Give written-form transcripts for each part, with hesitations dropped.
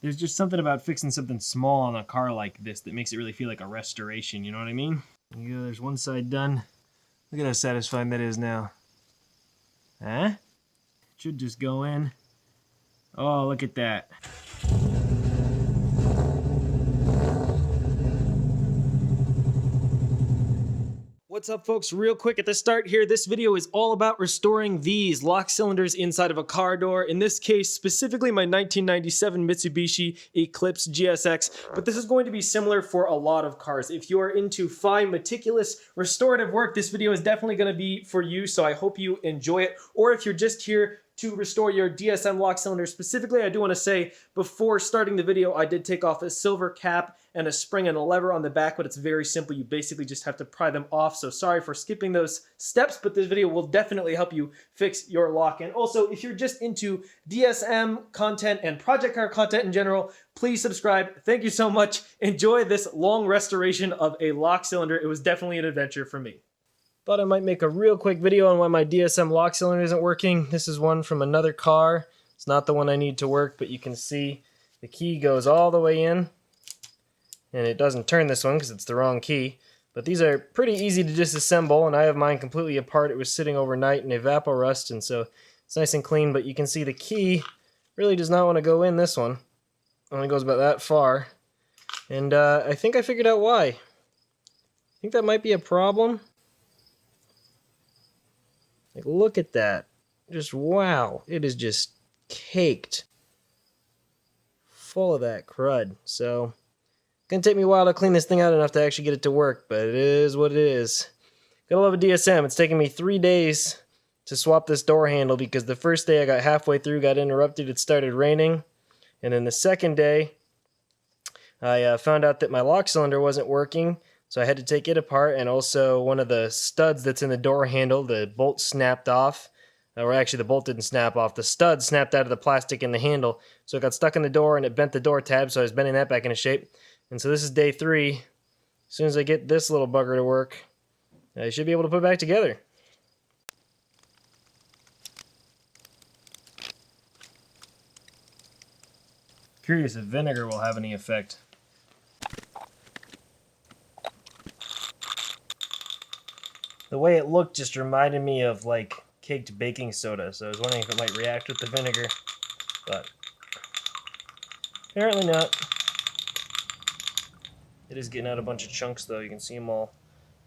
There's just something about fixing something small on a car like this that makes it really feel like a restoration, you know what I mean? There you go, there's one side done. Look at how satisfying that is now. Huh? Should just go in. Oh, look at that. What's up, folks? Real quick at the start here, this video is all about restoring these lock cylinders inside of a car door. In this case, specifically my 1997 Mitsubishi Eclipse GSX, but this is going to be similar for a lot of cars. If you are into fine, meticulous, restorative work, this video is definitely going to be for you, so I hope you enjoy it. Or if you're just here to restore your DSM lock cylinder specifically, I do want to say, before starting the video, I did take off a silver cap and a spring and a lever on the back, but it's very simple. You basically just have to pry them off. So sorry for skipping those steps, but this video will definitely help you fix your lock. And also, if you're just into DSM content and project car content in general, please subscribe. Thank you so much. Enjoy this long restoration of a lock cylinder. It was definitely an adventure for me. Thought I might make a real quick video on why my DSM lock cylinder isn't working. This is one from another car. It's not the one I need to work, but you can see the key goes all the way in. And it doesn't turn this one because it's the wrong key. But these are pretty easy to disassemble, and I have mine completely apart. It was sitting overnight in evaporust, and so it's nice and clean, but you can see the key really does not want to go in this one. It only goes about that far. And I think I figured out why. I think that might be a problem. Like, look at that. Just wow. It is just caked full of that crud. So it's gonna take me a while to clean this thing out enough to actually get it to work, but it is what it is. Gotta love a DSM. It's taken me 3 days to swap this door handle because the first day I got halfway through, got interrupted, it started raining. And then the second day, I found out that my lock cylinder wasn't working. So I had to take it apart, and also one of the studs that's in the door handle, the bolt snapped off. Or actually, the bolt didn't snap off. The stud snapped out of the plastic in the handle. So it got stuck in the door, and it bent the door tab, so I was bending that back into shape. And so this is day 3. As soon as I get this little bugger to work, I should be able to put it back together. Curious if vinegar will have any effect. The way it looked just reminded me of, like, caked baking soda, so I was wondering if it might react with the vinegar, but apparently not. It is getting out a bunch of chunks, though. You can see them all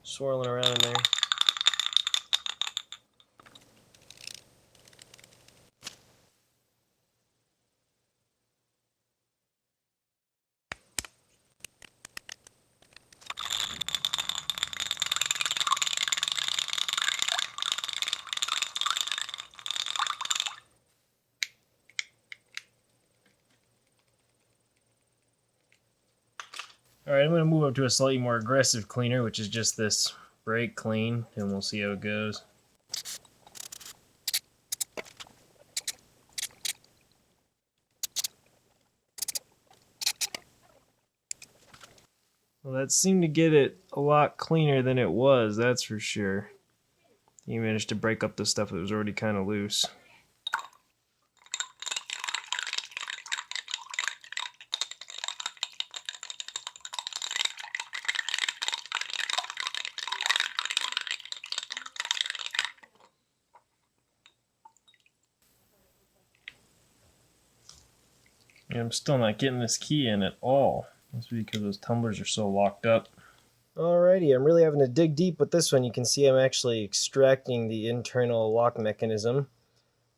swirling around in there. Alright, I'm going to move up to a slightly more aggressive cleaner, which is just this brake clean, and we'll see how it goes. Well, that seemed to get it a lot cleaner than it was, that's for sure. You managed to break up the stuff that was already kind of loose. Yeah, I'm still not getting this key in at all. That's because those tumblers are so locked up. Alrighty, I'm really having to dig deep with this one. You can see I'm actually extracting the internal lock mechanism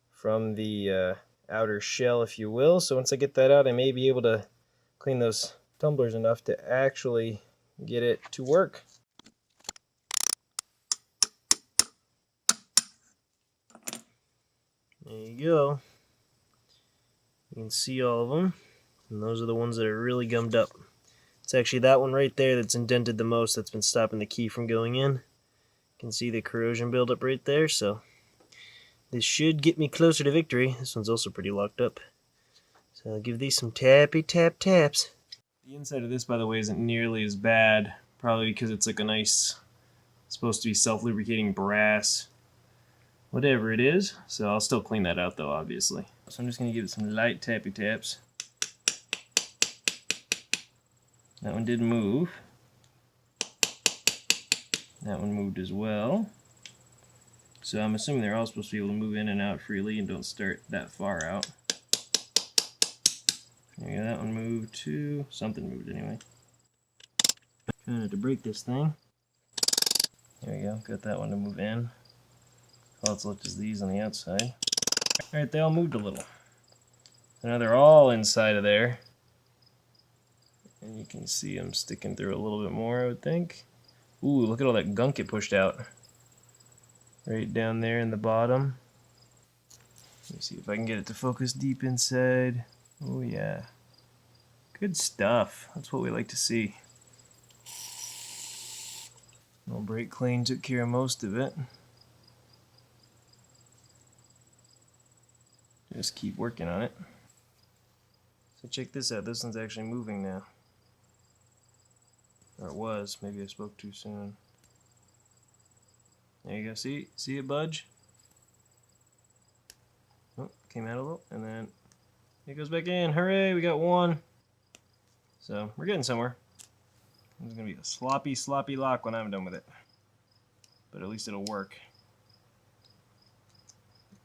from the outer shell, if you will. So once I get that out, I may be able to clean those tumblers enough to actually get it to work. There you go. You can see all of them, and those are the ones that are really gummed up. It's actually that one right there that's indented the most that's been stopping the key from going in. You can see the corrosion buildup right there, so this should get me closer to victory. This one's also pretty locked up. So I'll give these some tappy tap taps. The inside of this, by the way, isn't nearly as bad, probably because it's like a nice, supposed to be self-lubricating brass, whatever it is. So I'll still clean that out though, obviously. So I'm just going to give it some light tappy taps. That one did move. That one moved as well. So I'm assuming they're all supposed to be able to move in and out freely and don't start that far out. There you go, that one moved too. Something moved anyway. Trying to break this thing. There we go, got that one to move in. All that's left is these on the outside. Alright, they all moved a little. So now they're all inside of there. And you can see them sticking through a little bit more, I would think. Ooh, look at all that gunk it pushed out. Right down there in the bottom. Let me see if I can get it to focus deep inside. Oh yeah. Good stuff. That's what we like to see. Well, brake clean took care of most of it. Just keep working on it. So check this out. This one's actually moving now. Or it was. Maybe I spoke too soon. There you go. See it budge? Oh, came out a little, and then it goes back in. Hooray, we got one. So we're getting somewhere. It's gonna be a sloppy lock when I'm done with it. But at least it'll work.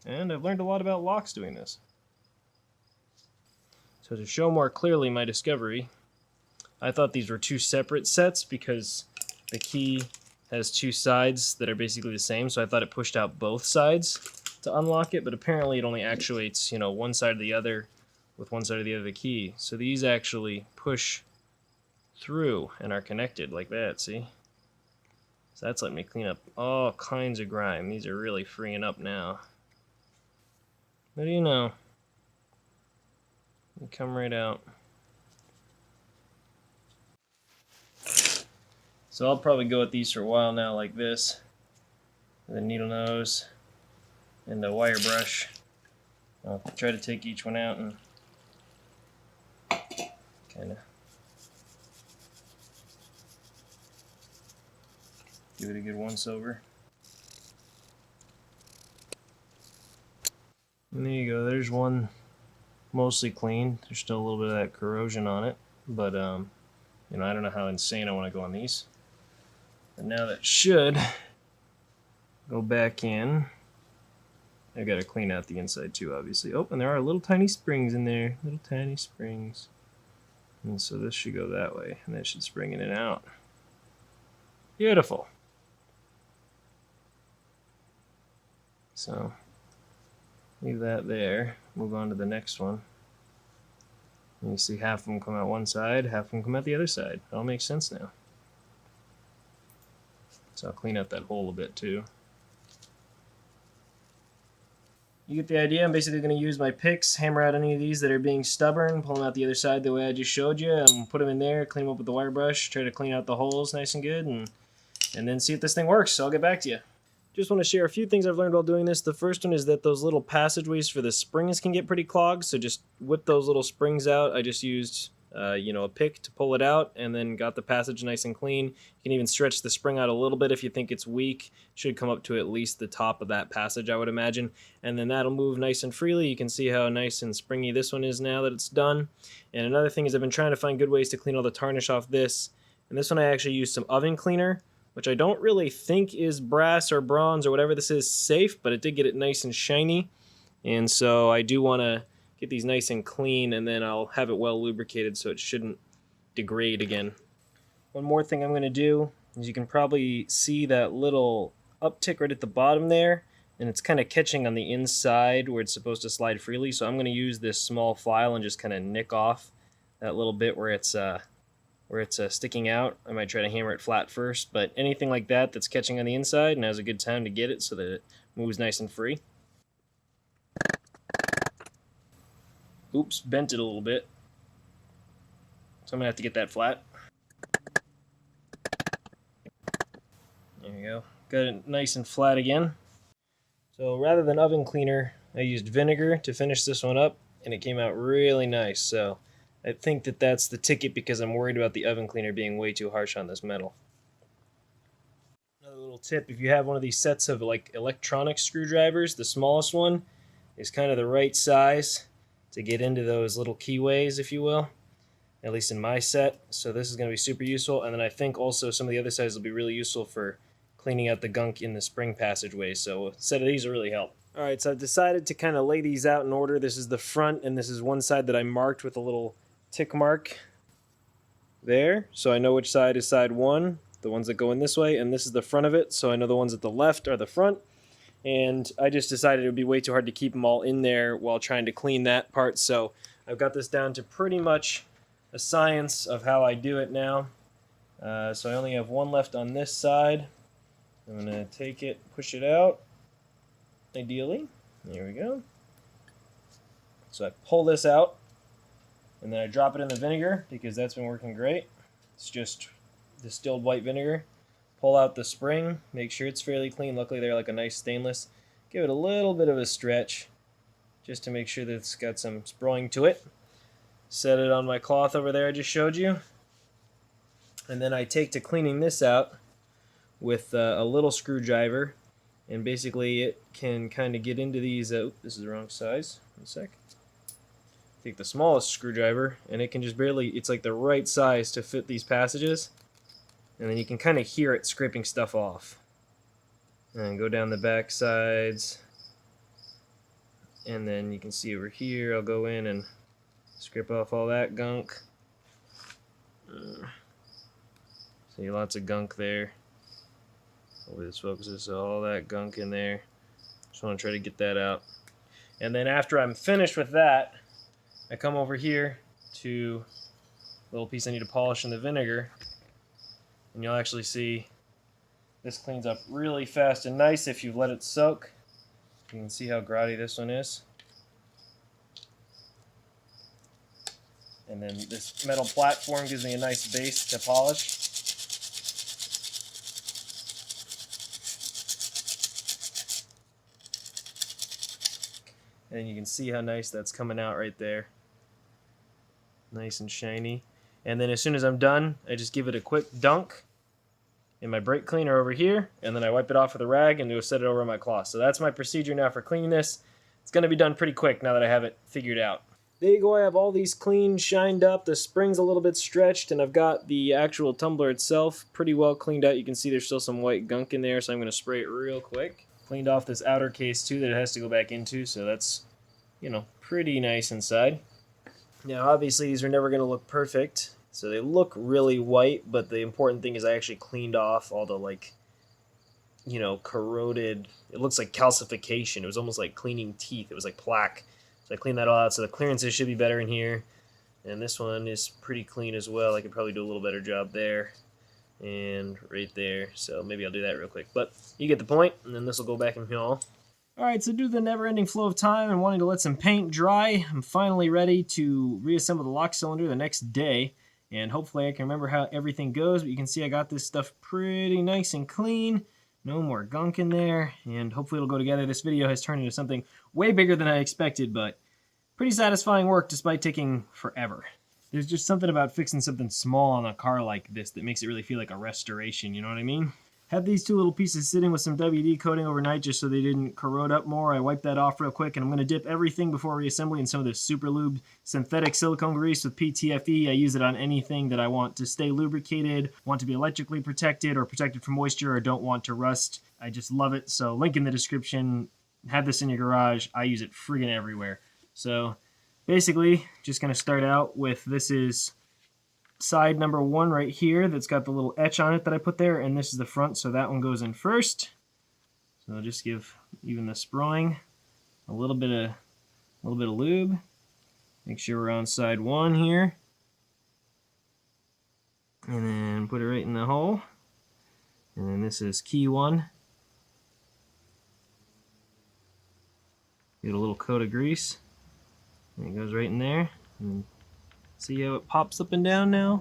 And I've learned a lot about locks doing this. So to show more clearly my discovery, I thought these were two separate sets because the key has two sides that are basically the same, so I thought it pushed out both sides to unlock it, but apparently it only actuates, one side or the other with one side or the other of the key. So these actually push through and are connected like that, see? So that's letting me clean up all kinds of grime. These are really freeing up now. What do you know? They come right out. So I'll probably go with these for a while now like this. The needle nose and the wire brush. I'll try to take each one out and kind of give it a good once over. And there you go, there's one mostly clean. There's still a little bit of that corrosion on it, but I don't know how insane I want to go on these. And now that should go back in. I gotta clean out the inside too, obviously. Oh, and there are little tiny springs in there. Little tiny springs. And so this should go that way, and that should spring in and out. Beautiful. So, leave that there. Move on to the next one. And you see half of them come out one side, half of them come out the other side. It all makes sense now. So I'll clean out that hole a bit too. You get the idea. I'm basically going to use my picks, hammer out any of these that are being stubborn, pull them out the other side the way I just showed you, and put them in there, clean them up with the wire brush, try to clean out the holes nice and good, and then see if this thing works. So I'll get back to you. Just want to share a few things I've learned while doing this. The first one is that those little passageways for the springs can get pretty clogged, so just whip those little springs out. I just used a pick to pull it out, and then got the passage nice and clean. You can even stretch the spring out a little bit if you think it's weak. Should come up to at least the top of that passage, I would imagine. And then that'll move nice and freely. You can see how nice and springy this one is now that it's done. And another thing is I've been trying to find good ways to clean all the tarnish off this. And this one I actually used some oven cleaner, which I don't really think is brass or bronze or whatever this is safe, but it did get it nice and shiny. And so I do want to get these nice and clean, and then I'll have it well lubricated so it shouldn't degrade again. One more thing I'm going to do is you can probably see that little uptick right at the bottom there, and it's kind of catching on the inside where it's supposed to slide freely, so I'm going to use this small file and just kind of nick off that little bit where it's sticking out. I might try to hammer it flat first, but anything like that that's catching on the inside, now's a good time to get it so that it moves nice and free. Oops, bent it a little bit. So I'm going to have to get that flat. There you go. Got it nice and flat again. So rather than oven cleaner, I used vinegar to finish this one up, and it came out really nice. So I think that that's the ticket because I'm worried about the oven cleaner being way too harsh on this metal. Another little tip, if you have one of these sets of like electronic screwdrivers, the smallest one is kind of the right size to get into those little keyways, if you will. at least in my set. So this is going to be super useful. And then I think also some of the other sides will be really useful for cleaning out the gunk in the spring passageway. So a set of these will really help. All right, so I've decided to kind of lay these out in order. This is the front, and this is one side that I marked with a little tick mark there. So I know which side is side one, the ones that go in this way, and this is the front of it. So I know the ones at the left are the front. And I just decided it would be way too hard to keep them all in there while trying to clean that part. So I've got this down to pretty much a science of how I do it now. So I only have one left on this side. I'm going to take it, push it out, ideally. There we go. So I pull this out, and then I drop it in the vinegar because that's been working great. It's just distilled white vinegar. Pull out the spring, make sure it's fairly clean. Luckily they're like a nice stainless. Give it a little bit of a stretch just to make sure that it's got some sproing to it. Set it on my cloth over there I just showed you. And then I take to cleaning this out with a little screwdriver, and basically it can kind of get into these. This is the wrong size. One sec. Take the smallest screwdriver, and it can just barely, it's like the right size to fit these passages, and then you can kind of hear it scraping stuff off. And go down the back sides, and then you can see over here I'll go in and scrape off all that gunk. See, lots of gunk there. Hopefully this focuses. So all that gunk in there. Just want to try to get that out. And then after I'm finished with that, I come over here to the little piece I need to polish in the vinegar. And you'll actually see this cleans up really fast and nice if you've let it soak. You can see how grotty this one is. And then this metal platform gives me a nice base to polish. And you can see how nice that's coming out right there. Nice and shiny. And then as soon as I'm done, I just give it a quick dunk in my brake cleaner over here, and then I wipe it off with a rag and do set it over my cloth. So that's my procedure now for cleaning this. It's going to be done pretty quick now that I have it figured out. There you go, I have all these cleaned, shined up, the spring's a little bit stretched, and I've got the actual tumbler itself pretty well cleaned out. You can see there's still some white gunk in there, so I'm going to spray it real quick. Cleaned off this outer case too that it has to go back into, so that's, you know, pretty nice inside. Now obviously these are never going to look perfect, so they look really white, but the important thing is I actually cleaned off all the, like, you know, corroded, it looks like calcification. It was almost like cleaning teeth. It was like plaque. So I cleaned that all out, so the clearances should be better in here. And this one is pretty clean as well. I could probably do a little better job there and right there. So maybe I'll do that real quick. But you get the point, and then this will go back in here. Alright, so due to the never-ending flow of time and wanting to let some paint dry, I'm finally ready to reassemble the lock cylinder the next day. And hopefully I can remember how everything goes. But you can see I got this stuff pretty nice and clean. No more gunk in there. And hopefully it'll go together. This video has turned into something way bigger than I expected, but pretty satisfying work despite taking forever. There's just something about fixing something small on a car like this that makes it really feel like a restoration, you know what I mean? Had these two little pieces sitting with some WD coating overnight just so they didn't corrode up more. I wiped that off real quick, and I'm going to dip everything before reassembly in some of this super lube synthetic silicone grease with PTFE. I use it on anything that I want to stay lubricated, want to be electrically protected or protected from moisture, or don't want to rust. I just love it. So link in the description. Have this in your garage. I use it friggin' everywhere. So basically, just going to start out with, this is side number one right here that's got the little etch on it that I put there, and this is the front, so that one goes in first. So I'll just give even the sproing a little bit of lube. Make sure we're on side one here, and then put it right in the hole. And then this is key one. Get a little coat of grease, and it goes right in there. And see how it pops up and down now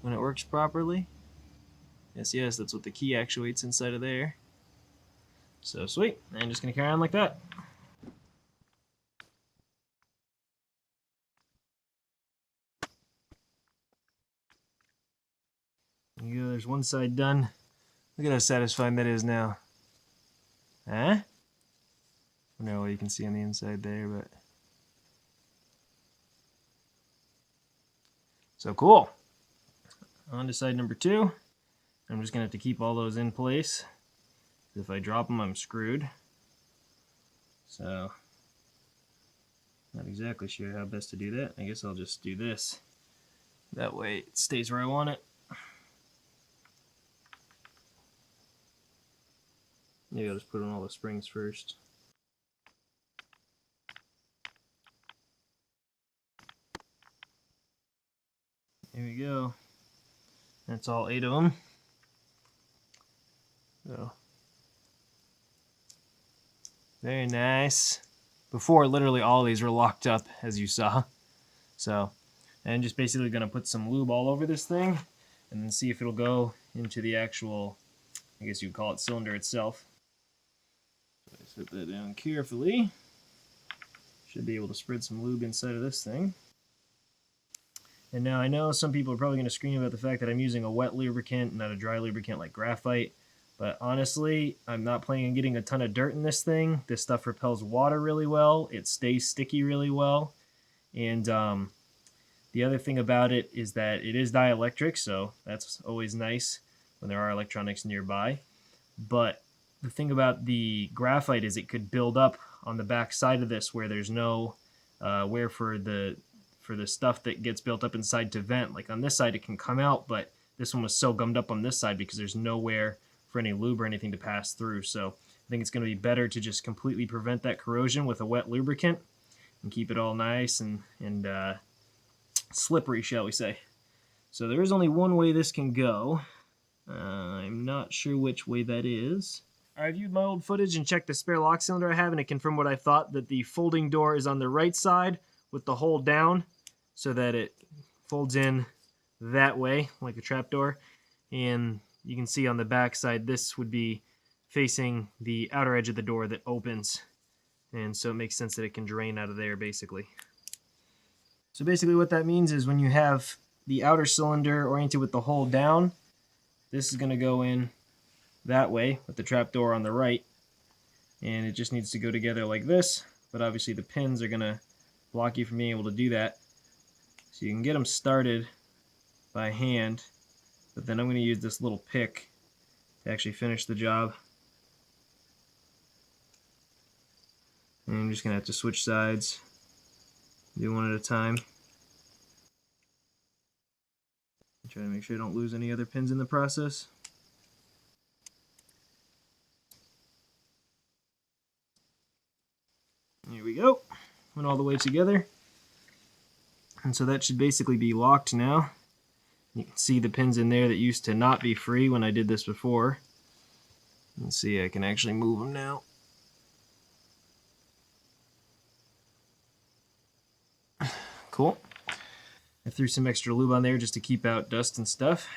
when it works properly? Yes, that's what the key actuates inside of there. So sweet. I'm just going to carry on like that. There you go, there's one side done. Look at how satisfying that is now. Huh? I don't know what you can see on the inside there, but So cool. On to side number 2. I'm just going to have to keep all those in place. If I drop them, I'm screwed. So, not exactly sure how best to do that. I guess I'll just do this. That way it stays where I want it. Maybe I'll just put on all the springs first. There we go. That's all 8 of them. So, very nice. Before, literally all these were locked up, as you saw. So, and just basically going to put some lube all over this thing and then see if it'll go into the actual, I guess you'd call it, cylinder itself. So I set that down carefully. Should be able to spread some lube inside of this thing. And now I know some people are probably going to scream about the fact that I'm using a wet lubricant, not a dry lubricant like graphite. But honestly, I'm not planning on getting a ton of dirt in this thing. This stuff repels water really well. It stays sticky really well. And the other thing about it is that it is dielectric, so that's always nice when there are electronics nearby. But the thing about the graphite is it could build up on the back side of this where there's no where for the stuff that gets built up inside to vent. Like on this side it can come out, but this one was so gummed up on this side because there's nowhere for any lube or anything to pass through. So I think it's going to be better to just completely prevent that corrosion with a wet lubricant and keep it all nice and slippery, shall we say. So there is only one way this can go. I'm not sure which way that is. I viewed my old footage and checked the spare lock cylinder I have, and it confirmed what I thought, that the folding door is on the right side with the hole down so that it folds in that way like a trapdoor. And you can see on the back side this would be facing the outer edge of the door that opens, and so it makes sense that it can drain out of there basically. So basically what that means is when you have the outer cylinder oriented with the hole down, this is going to go in that way with the trapdoor on the right, and it just needs to go together like this, but obviously the pins are going to block you from being able to do that. So you can get them started by hand, but then I'm going to use this little pick to actually finish the job. And I'm just going to have to switch sides, do one at a time. Try to make sure I don't lose any other pins in the process. Here we go. Went all the way together. And so that should basically be locked now. You can see the pins in there that used to not be free when I did this before. Let's see, I can actually move them now. Cool. I threw some extra lube on there just to keep out dust and stuff.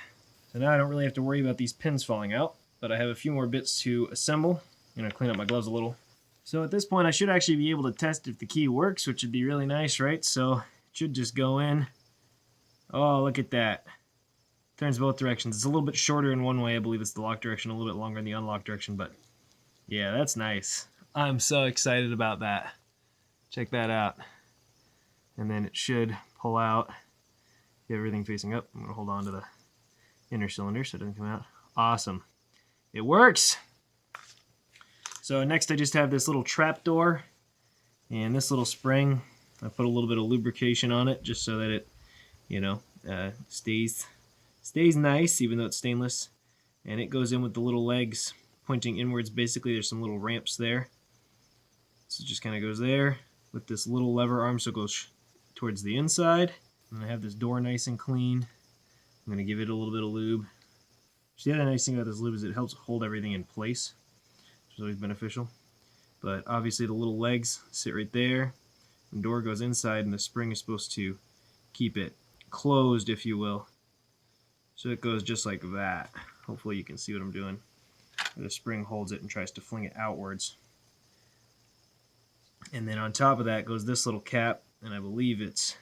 So now I don't really have to worry about these pins falling out, but I have a few more bits to assemble. I'm going to clean up my gloves a little. So at this point I should actually be able to test if the key works, which would be really nice, right? So it should just go in. Oh, look at that. Turns both directions. It's a little bit shorter in one way. I believe it's the lock direction, a little bit longer in the unlock direction, but yeah, that's nice. I'm so excited about that. Check that out. And then it should pull out. Get everything facing up. I'm going to hold on to the inner cylinder so it doesn't come out. Awesome. It works! So next I just have this little trapdoor and this little spring. I put a little bit of lubrication on it just so that it, you know, stays nice even though it's stainless. And it goes in with the little legs pointing inwards. Basically there's some little ramps there. So it just kind of goes there with this little lever arm so it goes towards the inside. And I have this door nice and clean. I'm going to give it a little bit of lube. The other nice thing about this lube is it helps hold everything in place, which is always beneficial. But obviously the little legs sit right there. The door goes inside and the spring is supposed to keep it closed, if you will. So it goes just like that. Hopefully you can see what I'm doing. The spring holds it and tries to fling it outwards. And then on top of that goes this little cap, and I believe it's,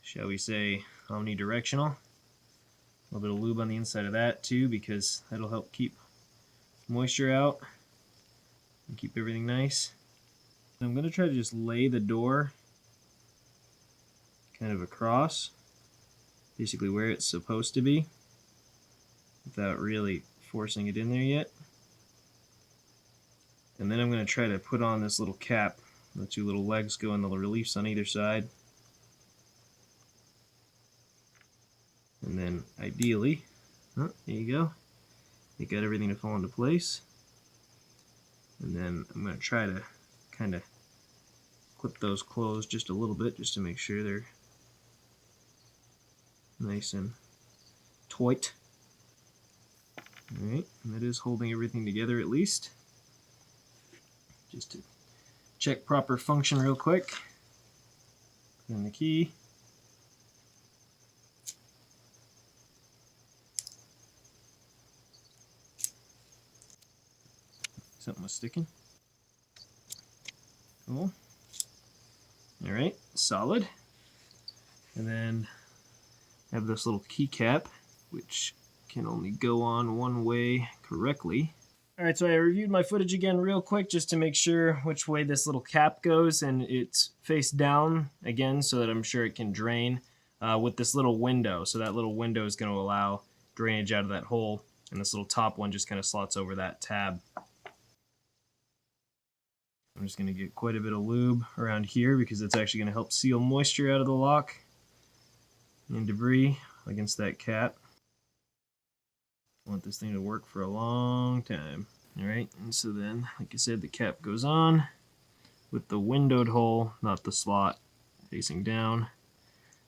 shall we say, omnidirectional. A little bit of lube on the inside of that too, because that'll help keep moisture out and keep everything nice. I'm going to try to just lay the door kind of across basically where it's supposed to be without really forcing it in there yet. And then I'm going to try to put on this little cap. The two little legs go in the reliefs on either side. And then ideally, there you go. You got everything to fall into place. And then I'm going to try to kind of clip those closed just a little bit just to make sure they're nice and tight. Alright, and that is holding everything together at least. Just to check proper function real quick. Put in the key. Something was sticking. Cool. Alright, solid. And then I have this little keycap, which can only go on one way correctly. Alright, so I reviewed my footage again real quick just to make sure which way this little cap goes, and it's face down again so that I'm sure it can drain with this little window. So that little window is going to allow drainage out of that hole, and this little top one just kind of slots over that tab. I'm just going to get quite a bit of lube around here because it's actually going to help seal moisture out of the lock and debris against that cap. I want this thing to work for a long time. Alright, and so then, like I said, the cap goes on with the windowed hole, not the slot, facing down.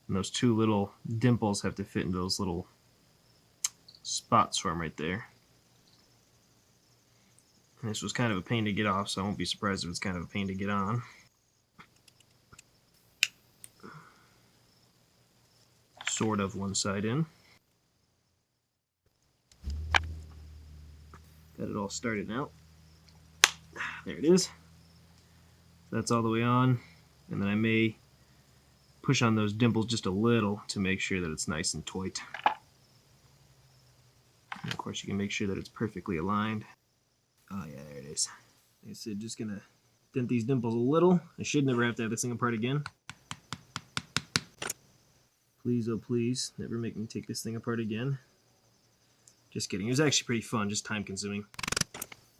And those two little dimples have to fit into those little spots for them right there. And this was kind of a pain to get off, so I won't be surprised if it's kind of a pain to get on. Sort of one side in. Got it all started now. There it is. That's all the way on. And then I may push on those dimples just a little to make sure that it's nice and tight. And of course you can make sure that it's perfectly aligned. Oh yeah, there it is. Like I said, just gonna dent these dimples a little. I should never have to have this thing apart again. Please, oh please, never make me take this thing apart again. Just kidding. It was actually pretty fun, just time consuming.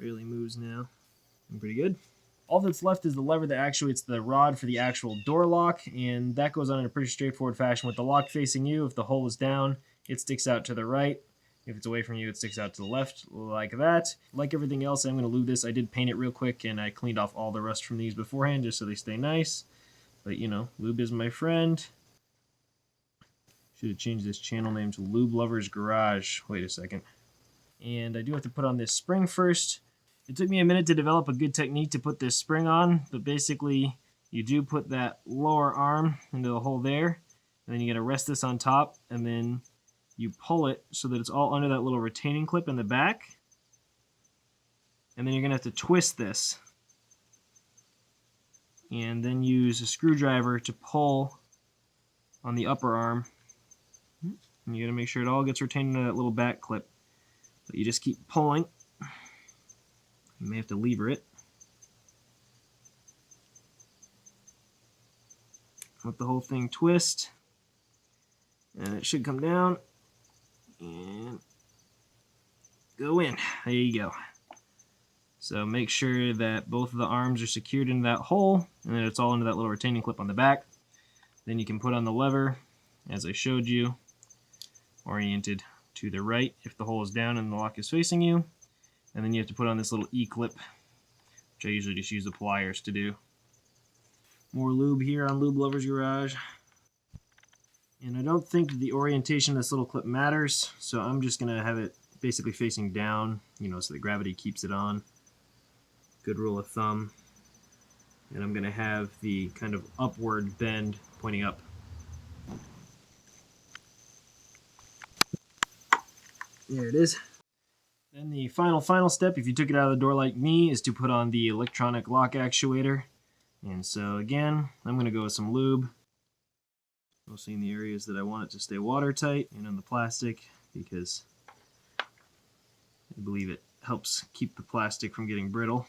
Barely moves now. I'm pretty good. All that's left is the lever that actuates the rod for the actual door lock, and that goes on in a pretty straightforward fashion with the lock facing you. If the hole is down, it sticks out to the right. If it's away from you, it sticks out to the left, like that. Like everything else, I'm going to lube this. I did paint it real quick, and I cleaned off all the rust from these beforehand, just so they stay nice. But, you know, lube is my friend. Should have changed this channel name to Lube Lovers Garage. Wait a second. And I do have to put on this spring first. It took me a minute to develop a good technique to put this spring on, but basically, you do put that lower arm into the hole there, and then you got to rest this on top, and then you pull it so that it's all under that little retaining clip in the back. And then you're going to have to twist this. And then use a screwdriver to pull on the upper arm. And you got to make sure it all gets retained into that little back clip. But you just keep pulling. You may have to lever it. Let the whole thing twist. And it should come down. And go in. There you go. So make sure that both of the arms are secured into that hole, and then it's all into that little retaining clip on the back. Then you can put on the lever, as I showed you, oriented to the right if the hole is down and the lock is facing you. And then you have to put on this little E-clip, which I usually just use the pliers to do. More lube here on Lube Lovers Garage. And I don't think the orientation of this little clip matters, so I'm just going to have it basically facing down, you know, so the gravity keeps it on. Good rule of thumb. And I'm going to have the kind of upward bend pointing up. There it is. Then the final step, if you took it out of the door like me, is to put on the electronic lock actuator. And so again, I'm going to go with some lube. Mostly in the areas that I want it to stay watertight and on the plastic, because I believe it helps keep the plastic from getting brittle.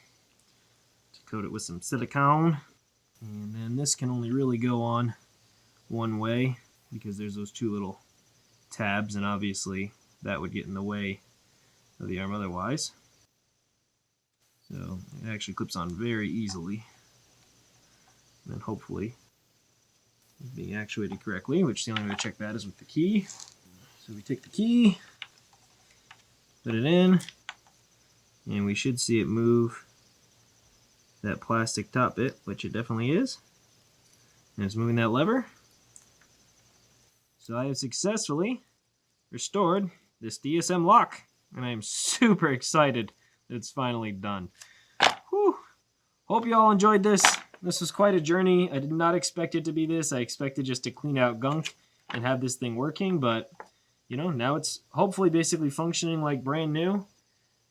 To coat it with some silicone. And then this can only really go on one way because there's those two little tabs, and obviously that would get in the way of the arm otherwise. So it actually clips on very easily. And then hopefully it's being actuated correctly, which the only way to check that is with the key. So we take the key, put it in, and we should see it move that plastic top bit, which it definitely is. And it's moving that lever. So I have successfully restored this DSM lock, and I am super excited that it's finally done. Whew. Hope you all enjoyed this. This was quite a journey. I did not expect it to be this. I expected just to clean out gunk and have this thing working, but you know, now it's hopefully basically functioning like brand new,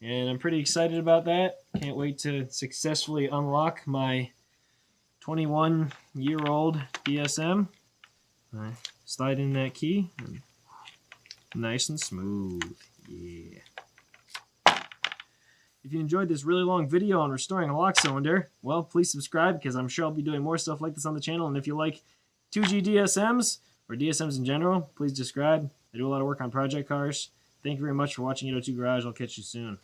and I'm pretty excited about that. Can't wait to successfully unlock my 21-year-old DSM. I slide in that key, and nice and smooth. Yeah. If you enjoyed this really long video on restoring a lock cylinder, well, please subscribe because I'm sure I'll be doing more stuff like this on the channel. And if you like 2G DSMs or DSMs in general, please subscribe. I do a lot of work on project cars. Thank you very much for watching 802 Garage. I'll catch you soon.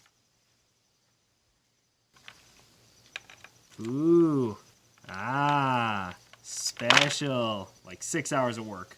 Ooh. Ah. Special. Like 6 hours of work.